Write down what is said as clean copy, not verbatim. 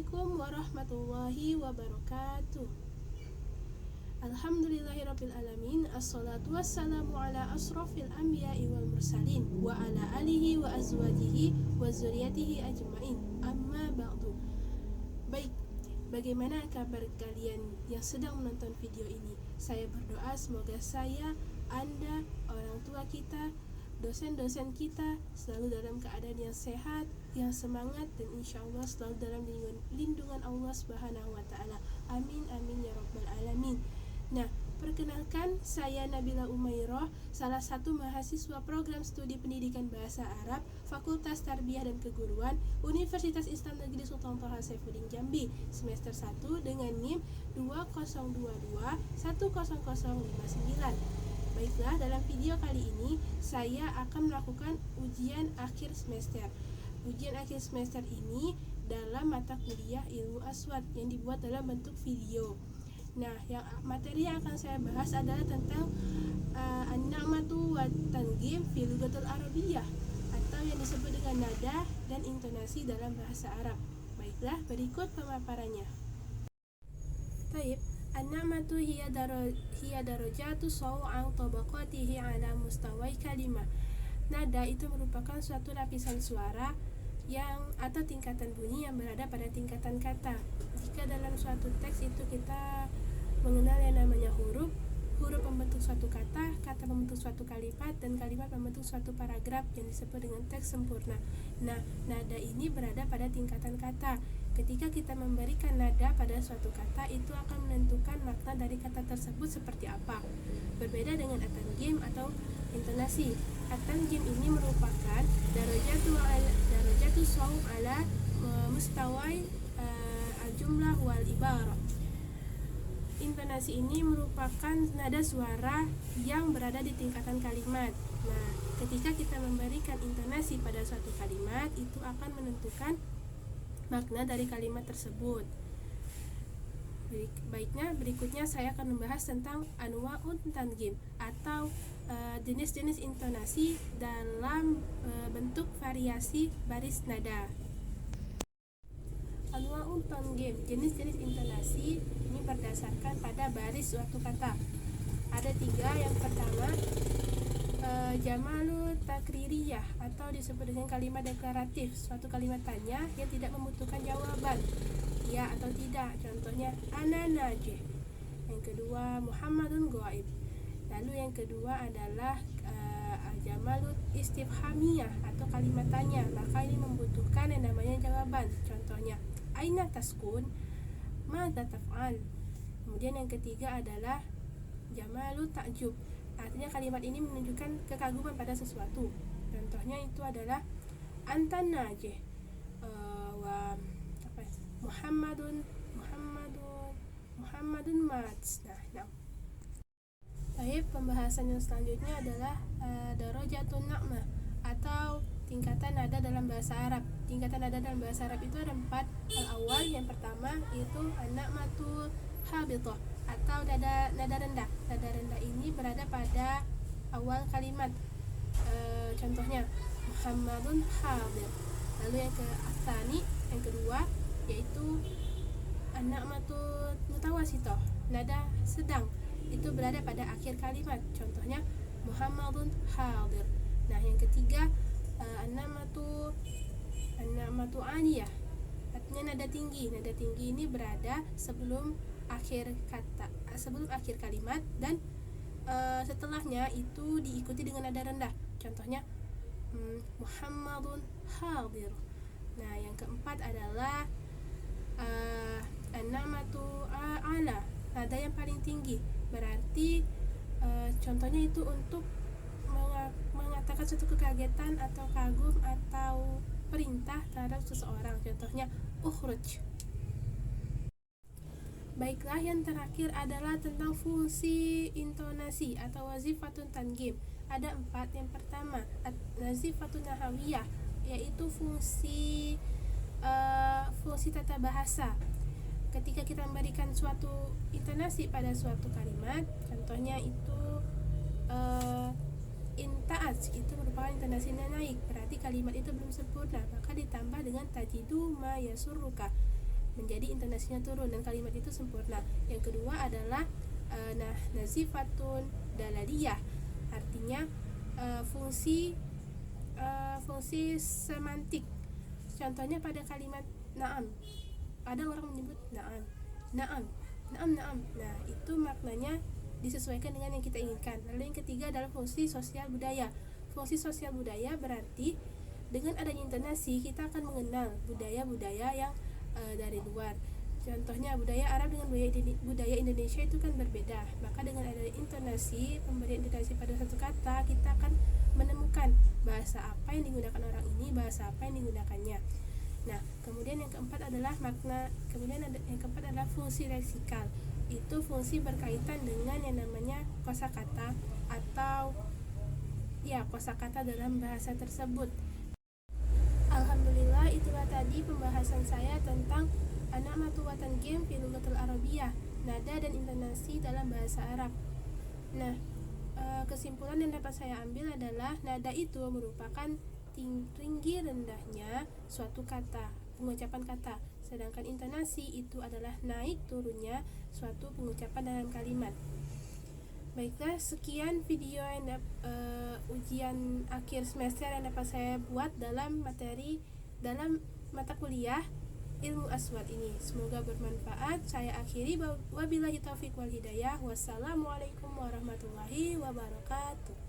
Assalamualaikum warahmatullahi wabarakatuh. Alhamdulillahirabbil alamin. Assalatu wassalamu ala asrofil anbiya'i wal mursalin wa ala alihi wa azwajihi wa zuriyatihi ajmain. Amma ba'du. Baik, bagaimana kabar kalian yang sedang menonton video ini? Saya berdoa semoga saya, Anda, orang tua kita, dosen-dosen kita selalu dalam keadaan yang sehat, yang semangat, dan insya Allah selalu dalam lindungan Allah Subhanahu wa Ta'ala. Amin amin ya rabbal alamin. Nah, perkenalkan, saya Nabila Umairah, salah satu mahasiswa program studi pendidikan bahasa Arab Fakultas Tarbiyah dan Keguruan Universitas Islam Negeri Sultan Toha Saifuddin Jambi, semester 1 dengan NIM 2022100059. Baiklah, dalam video kali ini saya akan melakukan ujian akhir semester. Ujian akhir semester ini dalam mata kuliah ilmu aswad yang dibuat dalam bentuk video. Nah, materi yang akan saya bahas adalah tentang an-na'matu wa tanghim fi lughatil arabiyyah, atau yang disebut dengan nada dan intonasi dalam bahasa Arab. Baiklah, berikut pemaparannya. Baik. An-na'matu hiya darajatu saw'an tabaqatihi ala mustawai kalimah. Nada itu merupakan suatu lapisan suara yang atau tingkatan bunyi yang berada pada tingkatan kata. Jika dalam suatu teks itu kita mengenal yang namanya huruf membentuk suatu kata membentuk suatu kalimat, dan kalimat membentuk suatu paragraf yang disebut dengan teks sempurna. Nah, nada ini berada pada tingkatan kata. Ketika kita memberikan nada pada suatu kata, itu akan menentukan makna dari kata tersebut seperti apa. Berbeda dengan at-tanghim atau intonasi. At-tanghim ini merupakan darajatu shaum ala mustawai al-jumlah wal ibarah. Intonasi ini merupakan nada suara yang berada di tingkatan kalimat. Nah, ketika kita memberikan intonasi pada suatu kalimat, itu akan menentukan makna dari kalimat tersebut. Baiknya, berikutnya saya akan membahas tentang anwa'un tanghim atau jenis-jenis intonasi dalam bentuk variasi baris nada. Anwa'un tanghim, jenis-jenis intonasi ini berdasarkan pada baris suatu kata. Ada 3. Yang pertama, jamalu takririyah atau disebut dengan kalimat deklaratif, suatu kalimat tanya yang tidak membutuhkan jawaban ya atau tidak. Contohnya ana najih. Yang kedua, Muhammadun ghaib. Lalu yang kedua adalah jamalu istifhamiyah atau kalimat tanya, maka ini membutuhkan yang namanya jawaban. Contohnya aina taskun, madza taf'al. Kemudian yang ketiga adalah jamalu ta'jub, artinya kalimat ini menunjukkan kekaguman pada sesuatu. Contohnya itu adalah antan najih wa Muhammadun mats. Nah. Baik, pembahasan yang selanjutnya adalah darajatun na'mah atau tingkatan nada dalam bahasa Arab. Tingkatan nada dalam bahasa Arab itu ada 4. Al-awwal, yang pertama itu an-na'matu habithah atau nada rendah. Nada rendah ini berada pada awal kalimat. Contohnya Muhammadun hadir. Lalu yang kedua yaitu an-na'matu mutawasithah, nada sedang. Itu berada pada akhir kalimat. Contohnya Muhammadun hadir. Nah, yang ketiga an-na'matu aliyah, artinya nada tinggi. Nada tinggi ini berada sebelum akhir kalimat, dan setelahnya itu diikuti dengan nada rendah. Contohnya Muhammadun hadir. Nah, yang keempat adalah an-na'matu ala, nada yang paling tinggi. Berarti contohnya itu untuk mengatakan suatu kekagetan atau kagum atau perintah terhadap seseorang. Contohnya ukhruj. Baiklah, yang terakhir adalah tentang fungsi intonasi atau wazifatun tanghim. Ada 4. Yang pertama, wazifatun nahawiyah, yaitu fungsi tata bahasa. Ketika kita memberikan suatu intonasi pada suatu kalimat, contohnya itu inta'at, itu merupakan intonasi naik, berarti kalimat itu belum sempurna, maka ditambah dengan tajidu ma yasurruka. menjadi intonasinya turun dan kalimat itu sempurna. Yang kedua adalah nazifatun dalaliyah, artinya fungsi semantik. Contohnya pada kalimat na'am, ada orang menyebut na'am. Nah, itu maknanya disesuaikan dengan yang kita inginkan. Lalu yang ketiga adalah fungsi sosial budaya. Fungsi sosial budaya berarti dengan adanya intonasi kita akan mengenal budaya-budaya yang dari luar. Contohnya budaya Arab dengan budaya Indonesia itu kan berbeda. Maka dengan adanya intonasi, pemberian intonasi pada satu kata, kita akan menemukan bahasa apa yang digunakan orang ini, bahasa apa yang digunakannya. Nah, kemudian yang keempat adalah fungsi leksikal. Itu fungsi berkaitan dengan yang namanya kosakata atau kosakata dalam bahasa tersebut. Alhamdulillah, itulah tadi pembahasan saya tentang an-na'matu wa tanghim fi lughatil arabiyyah, nada dan intonasi dalam bahasa Arab. Nah, kesimpulan yang dapat saya ambil adalah nada itu merupakan tinggi rendahnya suatu kata, pengucapan kata, sedangkan intonasi itu adalah naik turunnya suatu pengucapan dalam kalimat. Baiklah, sekian video yang ujian akhir semester yang dapat saya buat dalam mata kuliah ilmu aswad ini. Semoga bermanfaat. Saya akhiri, wabillahi taufiq wal hidayah. Wassalamualaikum warahmatullahi wabarakatuh.